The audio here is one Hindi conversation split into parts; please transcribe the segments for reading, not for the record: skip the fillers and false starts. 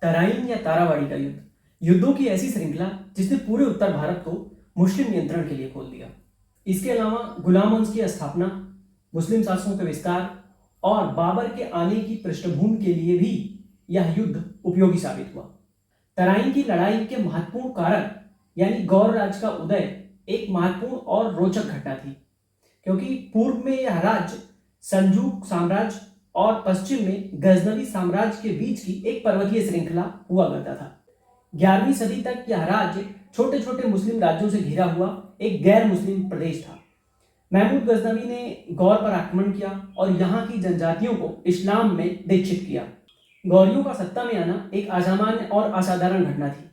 तराइन या तारावाड़ी का युद्ध युद्धों की ऐसी श्रृंखला जिसने पूरे उत्तर भारत को मुस्लिम नियंत्रण के लिए खोल दिया। इसके अलावा गुलाम वंश की स्थापना, मुस्लिम शासकों के विस्तार और बाबर के आने की पृष्ठभूमि के लिए भी यह युद्ध उपयोगी साबित हुआ। तराइन की लड़ाई के महत्वपूर्ण कारक यानी गौर राज्य का उदय एक महत्वपूर्ण और रोचक घटना थी, क्योंकि पूर्व में यह राज्य सल्जूक साम्राज्य और पश्चिम में गजनवी साम्राज्य के बीच की एक पर्वतीय श्रृंखला हुआ करता था। 11वीं सदी तक यह राज्य छोटे छोटे मुस्लिम राज्यों से घिरा हुआ एक गैर मुस्लिम प्रदेश था। महमूद गजनवी ने गौर पर आक्रमण किया और यहाँ की जनजातियों को इस्लाम में दीक्षित किया। गौरियों का सत्ता में आना एक असामान्य और असाधारण घटना थी,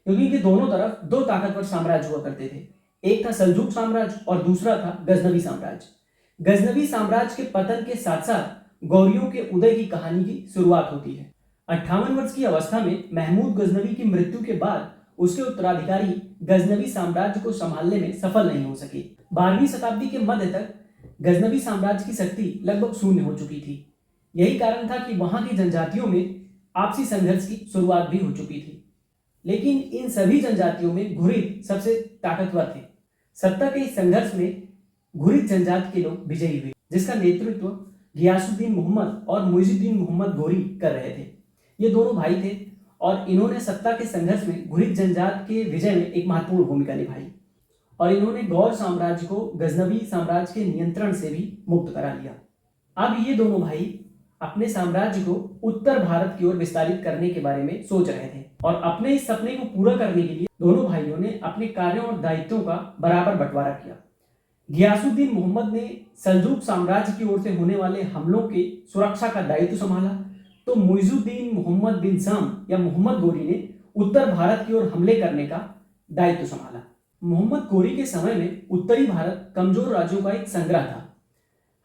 क्योंकि इनके दोनों तरफ दो ताकतवर साम्राज्य हुआ करते थे। एक था सल्जूक साम्राज्य और दूसरा था गजनवी साम्राज्य। गजनवी साम्राज्य के पतन के साथ साथ गौरियों के उदय की कहानी की शुरुआत होती है। 58 वर्ष की अवस्था में महमूद गजनवी की मृत्यु के बाद उसके उत्तराधिकारी गजनवी साम्राज्य को संभालने में सफल नहीं हो सके। 12वीं शताब्दी के मध्य तक गजनवी साम्राज्य की शक्ति लगभग शून्य हो चुकी थी। यही कारण था कि वहां की जनजातियों में आपसी संघर्ष की शुरुआत भी हो चुकी थी। लेकिन इन सभी जनजातियों में घुरिद सबसे ताकतवर थे। सत्ता के इस संघर्ष में घुरिद जनजाति के लोग विजयी हुए, जिसका नेतृत्व गियासुद्दीन मोहम्मद और मुइजुद्दीन मोहम्मद गोरी कर रहे थे। ये दोनों भाई थे और इन्होंने सत्ता के संघर्ष में घुरिद जनजाति के विजय में एक महत्वपूर्ण भूमिका निभाई और इन्होंने गौर साम्राज्य को गजनवी साम्राज्य के नियंत्रण से भी मुक्त करा लिया। अब ये दोनों भाई अपने साम्राज्य को उत्तर भारत की ओर विस्तारित करने के बारे में सोच रहे थे और अपने इस सपने को पूरा करने के लिए दोनों भाइयों ने अपने कार्यों और दायित्वों का बराबर बंटवारा किया। गियासुद्दीन मोहम्मद ने सल्जूक साम्राज्य की ओर से होने वाले हमलों की सुरक्षा का दायित्व संभाला, तो मुइजुद्दीन मोहम्मद बिन साम या मोहम्मद गोरी ने उत्तर भारत की ओर हमले करने का दायित्व संभाला। मोहम्मद गोरी के समय में उत्तरी भारत कमजोर राज्यों का एक संग्रह था।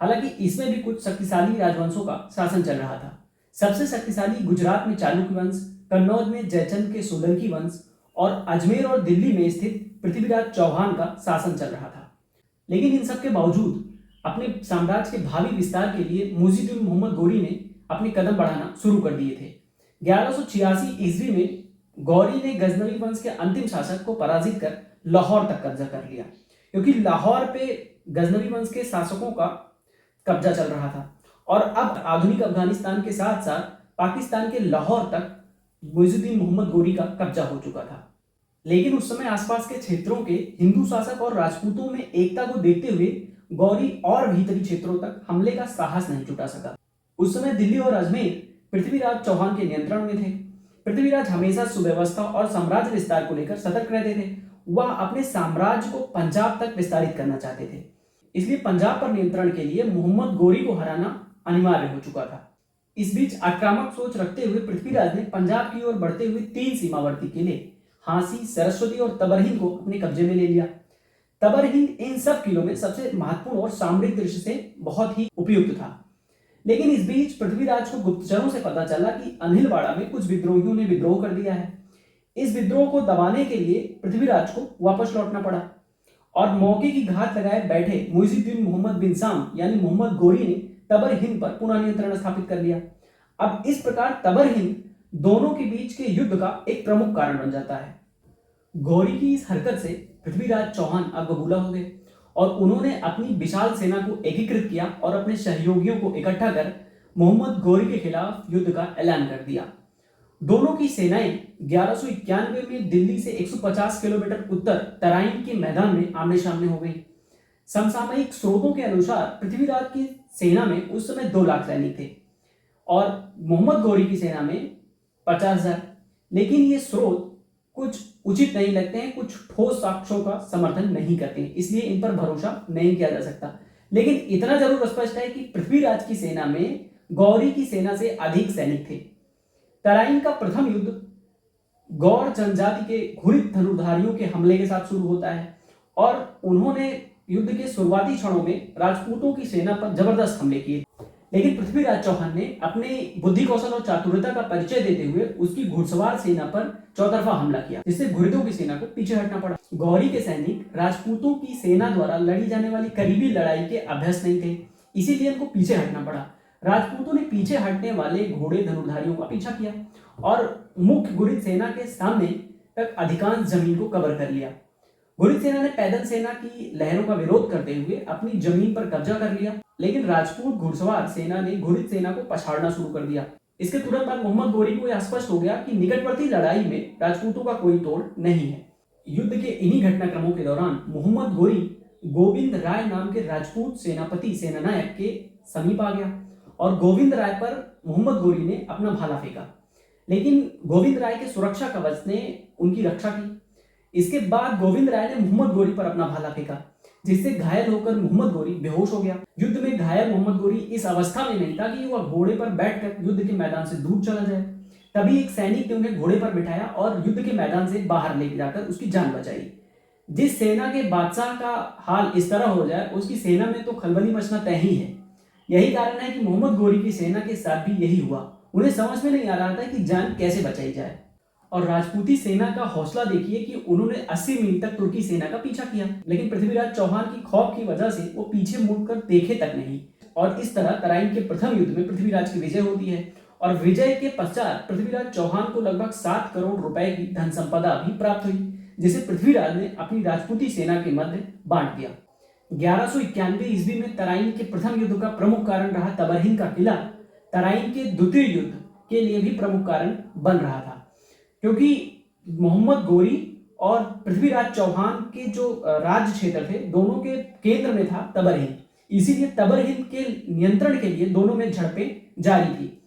हालांकि इसमें भी कुछ शक्तिशाली राजवंशों का शासन चल रहा था। सबसे शक्तिशाली गुजरात में चालुक्य वंश, कन्नौज में जयचंद के सोलंकी वंश और अजमेर और दिल्ली में स्थित पृथ्वीराज चौहान का शासन चल रहा था। लेकिन इन सब के बावजूद अपने साम्राज्य के भावी विस्तार के लिए मुइजुद्दीन मोहम्मद गोरी ने अपने कदम बढ़ाना शुरू कर दिए थे। 1186 ईस्वी में गौरी ने गजनवी वंश के अंतिम शासक को पराजित कर लाहौर तक कब्जा कर लिया, क्योंकि लाहौर पे गजनवी वंश के शासकों का कब्जा चल रहा था और अब आधुनिक अफगानिस्तान के साथ साथ पाकिस्तान के लाहौर तक मुइजुद्दीन मोहम्मद गोरी का कब्जा हो चुका था। लेकिन उस समय आसपास के क्षेत्रों के हिंदू शासक और राजपूतों में एकता को देखते हुए गौरी और भीतरी क्षेत्रों तक हमले का साहस नहीं जुटा सका। उस समय दिल्ली और अजमेर पृथ्वीराज चौहान के नियंत्रण में थे। पृथ्वीराज हमेशा सुव्यवस्था और साम्राज्य विस्तार को लेकर सतर्क रहते थे। वह अपने साम्राज्य को पंजाब तक विस्तारित करना चाहते थे, इसलिए पंजाब पर नियंत्रण के लिए मोहम्मद गोरी को हराना अनिवार्य हो चुका था। इस बीच आक्रामक सोच रखते हुए पृथ्वीराज ने पंजाब की ओर बढ़ते हुए 3 सीमावर्ती किले हांसी, सरस्वती और तबरहिंद को अपने कब्जे में ले लिया। तबरहिंद इन सब किलों में सबसे महत्वपूर्ण और सामरिक दृष्टि से बहुत ही उपयुक्त था। लेकिन इस बीच पृथ्वीराज को गुप्तचरों से पता चला कि अनिलवाड़ा में कुछ विद्रोहियों ने विद्रोह कर दिया है। इस विद्रोह को दबाने के लिए पृथ्वीराज को वापस लौटना पड़ा और मौके की घात लगाए बैठे मुइजुद्दीन मोहम्मद बिन साम यानी मोहम्मद गोरी ने तबरहिंद पर पुनः नियंत्रण स्थापित कर लिया। अब इस प्रकार तबरहिंद दोनों के बीच के युद्ध का एक प्रमुख कारण बन जाता है। गौरी की इस हरकत से पृथ्वीराज चौहान अब बबूला हो गए और उन्होंने अपनी विशाल सेना को एकीकृत किया और अपने सहयोगियों को इकट्ठा कर मोहम्मद गोरी के खिलाफ युद्ध का ऐलान कर दिया। दोनों की सेनाएं 1191 में दिल्ली से 150 किलोमीटर उत्तर तराइन के मैदान में आमने सामने हो गई। समसामयिक स्रोतों के अनुसार पृथ्वीराज की सेना में उस समय 2 लाख सैनिक थे और मोहम्मद गोरी की सेना में 50,000। लेकिन ये स्रोत कुछ उचित नहीं लगते हैं, कुछ ठोस साक्ष्यों का समर्थन नहीं करते हैं, इसलिए इन पर भरोसा नहीं किया जा सकता। लेकिन इतना जरूर स्पष्ट है कि पृथ्वीराज की सेना में गौरी की सेना से अधिक सैनिक थे। तराइन का प्रथम युद्ध गौर जनजाति के घुरिद धनुर्धारियों के हमले के साथ शुरू होता है और उन्होंने युद्ध के शुरुआती क्षणों में राजपूतों की सेना पर जबरदस्त हमले किए। लेकिन पृथ्वीराज चौहान ने अपने बुद्धि कौशल और चातुर्यता का परिचय देते हुए उसकी घुड़सवार सेना पर चौतरफा हमला किया, जिससे घुरिदों की सेना को पीछे हटना पड़ा। गौरी के सैनिक राजपूतों की सेना द्वारा लड़ी जाने वाली करीबी लड़ाई के अभ्यस्त नहीं थे, इसीलिए उनको पीछे हटना पड़ा। राजपूतों ने पीछे हटने वाले घोड़े धनुर्धारियों का पीछा किया और मुख्य घुरिद सेना के सामने तक अधिकांश जमीन को कवर कर लिया। घुरिद सेना ने पैदल सेना की लहरों का विरोध करते हुए अपनी जमीन पर कब्जा कर लिया, लेकिन राजपूत घुड़सवार सेना ने घुरिद सेना को पछाड़ना शुरू कर दिया। इसके तुरंत बाद मोहम्मद गोरी को यह स्पष्ट हो गया कि निकटवर्ती लड़ाई में राजपूतों का कोई तोड़ नहीं है। युद्ध के इन्हीं घटनाक्रमों के दौरान मोहम्मद गोरी गोविंद राय नाम के राजपूत सेनापति सेनानायक के समीप आ गया और गोविंद राय पर मोहम्मद गोरी ने अपना भाला फेंका, लेकिन गोविंद राय के सुरक्षा कवच ने उनकी रक्षा की। इसके बाद गोविंद राय ने मोहम्मद गोरी पर अपना भाला फेंका, जिससे घायल होकर मोहम्मद गोरी बेहोश हो गया। युद्ध में घायल मोहम्मद गोरी इस अवस्था में नहीं था कि वह घोड़े पर बैठकर युद्ध के मैदान से दूर चला जाए। तभी एक सैनिक ने उन्हें घोड़े पर बिठाया और युद्ध के मैदान से बाहर ले जाकर उसकी जान बचाई। जिस सेना के बादशाह का हाल इस तरह हो जाए, उसकी सेना में तो खलबली मचना तय ही है। यही कारण है कि मोहम्मद गोरी की सेना के साथ भी यही हुआ। उन्हें समझ में नहीं आ रहा था कि जान कैसे बचाई जाए। और राजपूती सेना का हौसला देखिए कि उन्होंने 80 मील तक तुर्की सेना का पीछा किया, लेकिन पृथ्वीराज चौहान की खौफ की वजह से वो पीछे मुड़कर देखे तक नहीं। और इस तरह तराइन के प्रथम युद्ध में पृथ्वीराज की विजय होती है और विजय के पश्चात पृथ्वीराज चौहान को लगभग 7 करोड़ रुपए की धन संपदा भी प्राप्त हुई, जिसे पृथ्वीराज ने अपनी राजपूती सेना के मध्य बांट दिया। 1191 ईस्वी में तराइन के प्रथम युद्ध का प्रमुख कारण रहा तबरहिन का किला तराइन के द्वितीय युद्ध के लिए भी प्रमुख कारण बन रहा था, क्योंकि मोहम्मद गोरी और पृथ्वीराज चौहान के जो राज्य क्षेत्र थे, दोनों के केंद्र में था तबरहिन। इसीलिए तबरहिन के नियंत्रण के लिए दोनों में झड़पें जारी थी।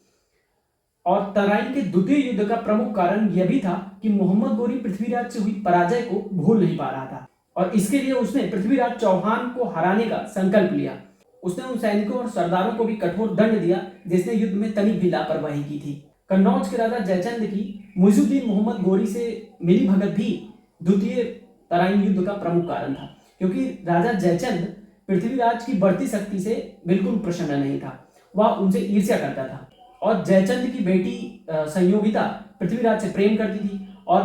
और तराइन के द्वितीय युद्ध का प्रमुख कारण यह भी था कि मोहम्मद गोरी पृथ्वीराज से हुई पराजय को भूल नहीं पा रहा था और इसके लिए उसने पृथ्वीराज चौहान को हराने का संकल्प लिया। उसने उन सैनिकों और सरदारों को भी कठोर दंड दिया जिसने युद्ध में तनिक भी लापरवाही की थी। कन्नौज के राजा जयचंद की मुइजुद्दीन मोहम्मद गोरी से मिली भगत भी द्वितीय तराइन युद्ध का प्रमुख कारण था, क्योंकि राजा जयचंद पृथ्वीराज की बढ़ती शक्ति से बिल्कुल प्रसन्न नहीं था। वह उनसे ईर्ष्या करता था और जयचंद की बेटी संयोगिता पृथ्वीराज से प्रेम करती थी और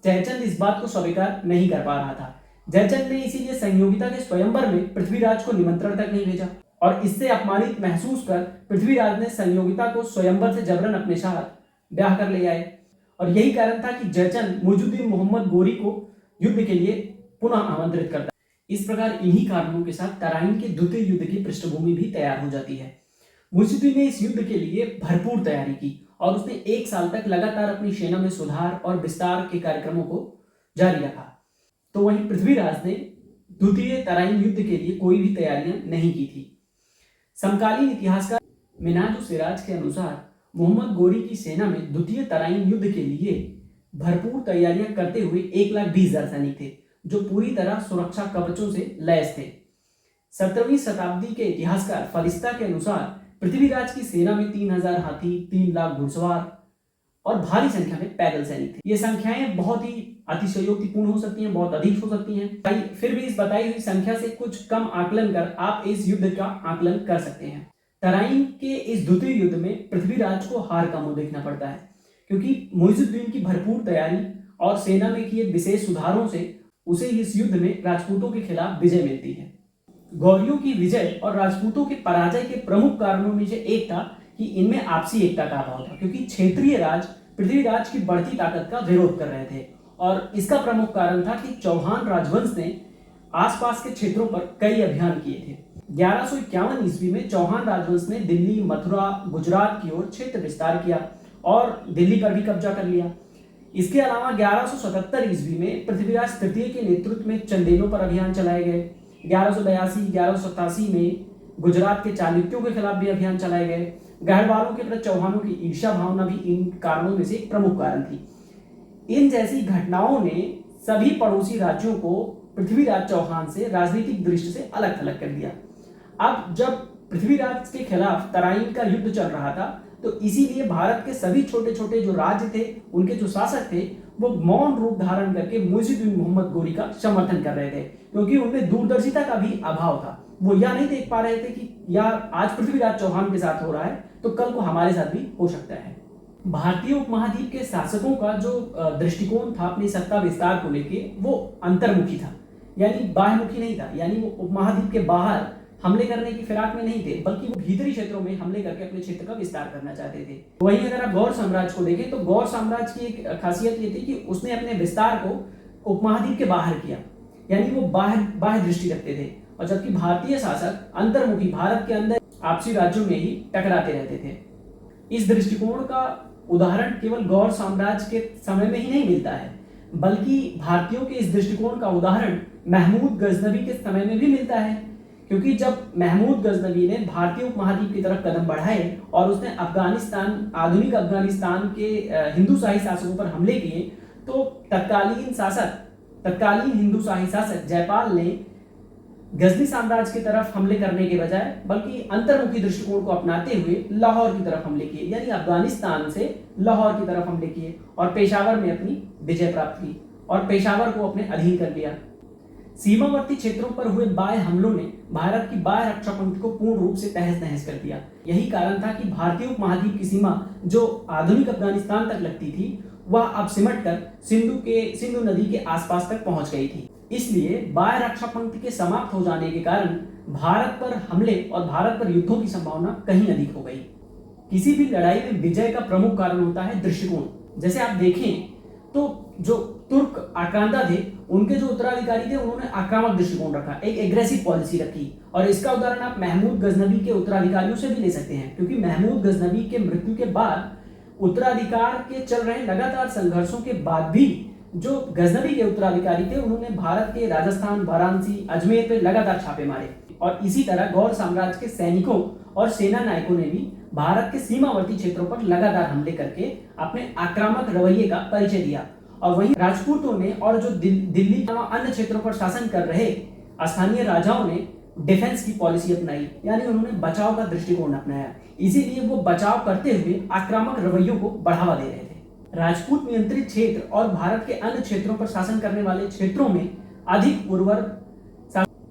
जयचंद इस बात को स्वीकार नहीं कर पा रहा था। जयचंद ने इसीलिए संयोगिता के स्वयंवर में पृथ्वीराज को निमंत्रण तक नहीं भेजा और इससे अपमानित महसूस कर पृथ्वीराज ने संयोगिता को स्वयंवर से जबरन अपने साथ ब्याह कर ले आए। और यही कारण था कि जयचंद मुइजुद्दीन मोहम्मद गोरी को युद्ध के लिए पुनः आमंत्रित करता। इस प्रकार इन्हीं कारणों के साथ तराइन के द्वितीय युद्ध की पृष्ठभूमि भी तैयार हो जाती है। मुइजुद्दीन ने इस युद्ध के लिए भरपूर तैयारी की और उसने 1 साल तक लगातार अपनी सेना में सुधार और विस्तार के कार्यक्रमों को जारी रखा। तो वहीं पृथ्वीराज ने द्वितीय तराइन युद्ध के लिए कोई भी तैयारियां नहीं की थी। समकालीन इतिहासकार मिनाज सिराज के अनुसार मोहम्मद गोरी की सेना में द्वितीय तराइन युद्ध के लिए भरपूर तैयारियां करते हुए 1,20,000 सैनिक थे, जो पूरी तरह सुरक्षा कवचों से लैस थे। 17वीं शताब्दी के इतिहासकार फरिश्ता के अनुसार पृथ्वीराज की सेना में 3,000 हाथी, 3 लाख घुड़सवार और भारी संख्या में पैदल सैनिक थे। ये संख्याएं बहुत ही अतिशयोक्तिपूर्ण हो सकती हैं, बहुत अधिक हो सकती हैं। फिर भी इस बताई हुई संख्या से कुछ कम आकलन कर आप इस युद्ध का आकलन कर सकते हैं। तराइन के इस द्वितीय युद्ध में पृथ्वीराज को हार का मुंह देखना पड़ता है, क्योंकि मुइजुद्दीन की भरपूर तैयारी और सेना में किए विशेष सुधारों से उसे इस युद्ध में राजपूतों के खिलाफ विजय मिलती है। गौरियों की विजय और राजपूतों के पराजय के प्रमुख कारणों में से एक था कि इनमें आपसी एकता का अभाव था, क्योंकि क्षेत्रीय राज पृथ्वीराज की बढ़ती ताकत का विरोध कर रहे थे। और इसका प्रमुख कारण था कि चौहान राजवंश ने आसपास के क्षेत्रों पर कई अभियान किए थे। 1151 ईस्वी में चौहान राजवंश ने दिल्ली, मथुरा, गुजरात की ओर क्षेत्र विस्तार किया और दिल्ली पर भी कब्जा कर लिया। इसके अलावा 1177 ईस्वी में पृथ्वीराज तृतीय के नेतृत्व में चंदेलों पर अभियान चलाए गए। 1182-1187 में गुजरात के चालुक्यों के खिलाफ भी अभियान चलाए गए। गढ़वालों के प्रति चौहानों की ईर्ष्या भावना भी इन कारणों में से एक प्रमुख कारण थी। इन जैसी घटनाओं ने सभी पड़ोसी राज्यों को पृथ्वीराज चौहान से राजनीतिक दृष्टि से अलग थलग कर दिया। अब जब पृथ्वीराज के खिलाफ तराइन का युद्ध चल रहा था, तो इसीलिए भारत के सभी छोटे छोटे जो राज्य थे, उनके जो शासक थे, वो मौन रूप धारण करके मुइजुद्दीन मोहम्मद गोरी का समर्थन कर रहे थे, क्योंकि उनमें दूरदर्शिता का भी अभाव था। वो यह नहीं देख पा रहे थे कि यार आज पृथ्वीराज चौहान के साथ हो रहा है तो कल को हमारे साथ भी हो सकता है। भारतीय उपमहाद्वीप के शासकों का जो दृष्टिकोण था अपनी सत्ता विस्तार को लेके, वो अंतर्मुखी था, यानी बाह्यमुखी नहीं था। यानी वो उपमहाद्वीप के बाहर हमले करने की फिराक में नहीं थे, बल्कि वो भीतरी क्षेत्रों में हमले करके अपने क्षेत्र का विस्तार करना चाहते थे। वहीं अगर आप गौड़ साम्राज्य को देखें तो गौड़ साम्राज्य की एक खासियत ये थी कि उसने अपने विस्तार को उपमहाद्वीप के बाहर किया, यानी वो बाह्य दृष्टि रखते थे। और जबकि भारतीय शासक अंतर्मुखी भारत के अंदर आपसी राज्यों में ही टकराते रहते थे। इस दृष्टिकोण का उदाहरण केवल गौड़ साम्राज्य के समय में ही नहीं मिलता है, बल्कि भारतीयों के इस दृष्टिकोण का उदाहरण महमूद गजनवी के समय में भी मिलता है। क्योंकि जब महमूद गजनवी ने भारतीय उपमहाद्वीप की तरफ कदम बढ़ाए और उसने आधुनिक अफगानिस्तान के हिंदू शाही शासकों पर हमले किए, तो तत्कालीन हिंदू शाही शासक जयपाल ने गजनी साम्राज्य की तरफ हमले करने के बजाय बल्कि अंतर्मुखी दृष्टिकोण को अपनाते हुए लाहौर की तरफ हमले किए, यानी अफगानिस्तान से लाहौर की तरफ हमले किए और पेशावर में अपनी विजय प्राप्त की और पेशावर को अपने अधीन कर लिया। सीमावर्ती क्षेत्रों पर हुए बाह्य हमलों ने भारत की बाह्य रक्षा पंक्ति को पूर्ण रूप से तहस नहस कर दिया। यही कारण था कि भारतीय उपमहाद्वीप की सीमा जो आधुनिक अफगानिस्तान तक लगती थी, वह अब सिमटकर सिंधु नदी के आसपास तक पहुंच गई थी। इसलिए बाह्य रक्षा पंक्ति के समाप्त हो जाने के कारण भारत पर हमले और भारत पर युद्धों की संभावना कहीं अधिक हो गई। किसी भी लड़ाई में विजय का प्रमुख कारण होता है दृष्टिकोण। जैसे आप देखें तो जो तुर्क आक्रांता थे, उनके जो उत्तराधिकारी थे, उन्होंने आक्रामक दृष्टिकोण रखा, एक एग्रेसिव पॉलिसी रखी। और इसका उदाहरण आप महमूद गजनवी के उत्तराधिकारियों से भी ले सकते हैं, क्योंकि महमूद गजनवी के मृत्यु के बाद उत्तराधिकार के चल रहे लगातार संघर्षों के बाद भी जो गजनवी के उत्तराधिकारी थे, उन्होंने भारत के राजस्थान, वाराणसी, अजमेर पे लगातार छापे मारे। और इसी तरह गौड़ साम्राज्य के सैनिकों और सेना नायकों ने भी भारत के सीमावर्ती क्षेत्रों पर लगातार हमले करके अपने आक्रामक रवैये का परिचय दिया। और वहीं राजपूतों ने और जो दिल्ली व अन्य क्षेत्रों पर शासन कर रहे स्थानीय राजाओं ने डिफेंस की पॉलिसी अपनाई, यानी उन्होंने बचाव का दृष्टिकोण अपनाया। इसीलिए वो बचाव करते हुए आक्रामक रवैयों को बढ़ावा दे रहे थे। राजपूत नियंत्रित क्षेत्र और भारत के अन्य क्षेत्रों पर शासन करने वाले क्षेत्रों में अधिक उर्वर,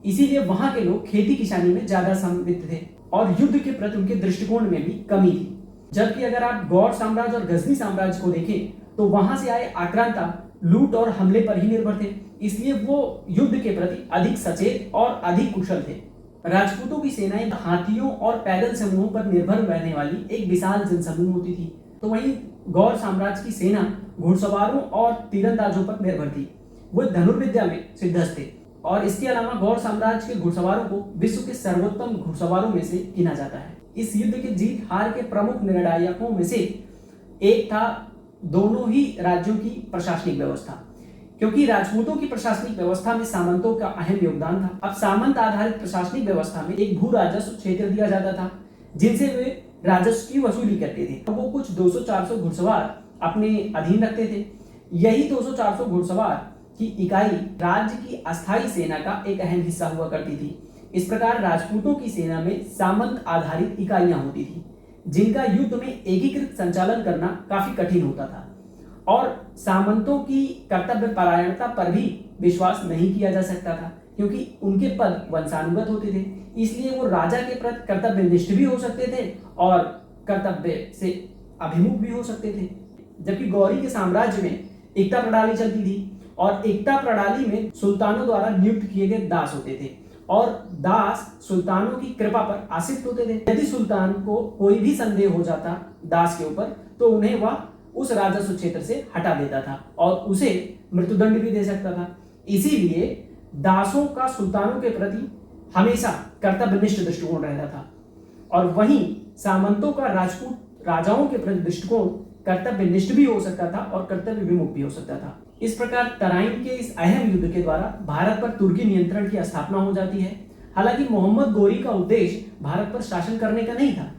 इसीलिए वहां के लोग खेती किसानी में ज्यादा समृद्ध थे और युद्ध के प्रति उनके दृष्टिकोण में भी कमी थी। जबकि अगर आप गौड़ साम्राज्य और गजनी साम्राज्य को देखें तो वहां से आए आक्रांता लूट और हमले पर ही निर्भर थे, इसलिए वो युद्ध के प्रति अधिक सचेत और अधिक कुशल थे। राजपूतों की सेनाएं हाथियों और पैदल समूहों पर निर्भर रहने वाली एक विशाल जनसमूह होती थी, तो वहीं गौड़ साम्राज्य की सेना घुड़सवारों और तीरंदाजों पर निर्भर थी। वो धनुर्विद्या में सिद्धहस्त थे और इसके अलावा गौड़ साम्राज्य के घुड़सवारों को विश्व के सर्वोत्तम घुड़सवारों में से गिना जाता है। इस युद्ध के जीत हार के प्रमुख निर्णायकों में से एक था दोनों ही राज्यों की प्रशासनिक व्यवस्था, क्योंकि राजपूतों की प्रशासनिक व्यवस्था में सामंतों का अहम योगदान था। अब सामंत आधारित प्रशासनिक व्यवस्था में एक भू राजस्व क्षेत्र दिया जाता था, जिनसे वे राजस्व की वसूली करते थे। वो कुछ 200-400 घुड़सवार अपने अधीन रखते थे। यही 200-400 घुड़सवार की इकाई राज्य की अस्थायी सेना का एक अहम हिस्सा हुआ करती थी। इस प्रकार राजपूतों की सेना में सामंत आधारित इकाइयां होती थी, जिनका युद्ध में एकीकृत संचालन करना काफी कठिन होता था और सामंतों की कर्तव्य परायणता पर भी विश्वास नहीं किया जा सकता था, क्योंकि उनके पद वंशानुगत होते थे। इसलिए वो राजा के प्रति कर्तव्यनिष्ठ भी हो सकते थे और कर्तव्य से अभिमुख भी हो सकते थे। जबकि गौरी के साम्राज्य में एकता प्रणाली चलती थी और एकता प्रणाली में सुल्तानों द्वारा नियुक्त किए गए दास होते थे और दास सुल्तानों की कृपा पर आश्रित होते थे। यदि सुल्तान को कोई भी संदेह हो जाता दास के ऊपर, तो उन्हें वह उस राजस्व क्षेत्र से हटा देता था और उसे मृत्युदंड भी दे सकता था। इसीलिए दासों का सुल्तानों के प्रति हमेशा कर्तव्यनिष्ठ दृष्टिकोण रहता था और वहीं सामंतों का राजपूत राजाओं के प्रति दृष्टिकोण कर्तव्यनिष्ठ भी हो सकता था और कर्तव्य विमुख भी हो सकता था। इस प्रकार तराइन के इस अहम युद्ध के द्वारा भारत पर तुर्की नियंत्रण की स्थापना हो जाती है। हालांकि मोहम्मद गोरी का उद्देश्य भारत पर शासन करने का नहीं था,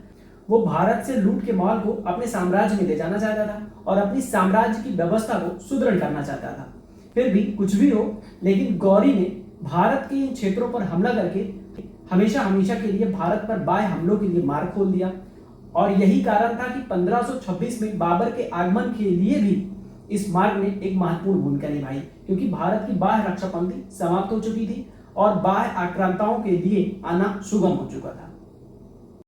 वो भारत से लूट के माल को अपने साम्राज्य में ले जाना चाहता था और अपनी साम्राज्य की व्यवस्था को सुदृढ़ करना चाहता था। फिर भी कुछ भी हो, लेकिन गौरी ने भारत के इन क्षेत्रों पर हमला करके हमेशा के लिए भारत पर बाह्य हमलों के लिए मार्ग खोल दिया और यही कारण था कि 1526 में बाबर के आगमन के लिए भी इस मार्ग ने एक महत्वपूर्ण भूमिका निभाई, क्योंकि भारत की बाह्य रक्षा पंक्ति समाप्त हो चुकी थी और बाह्य आक्रांताओं के लिए आना सुगम हो चुका था।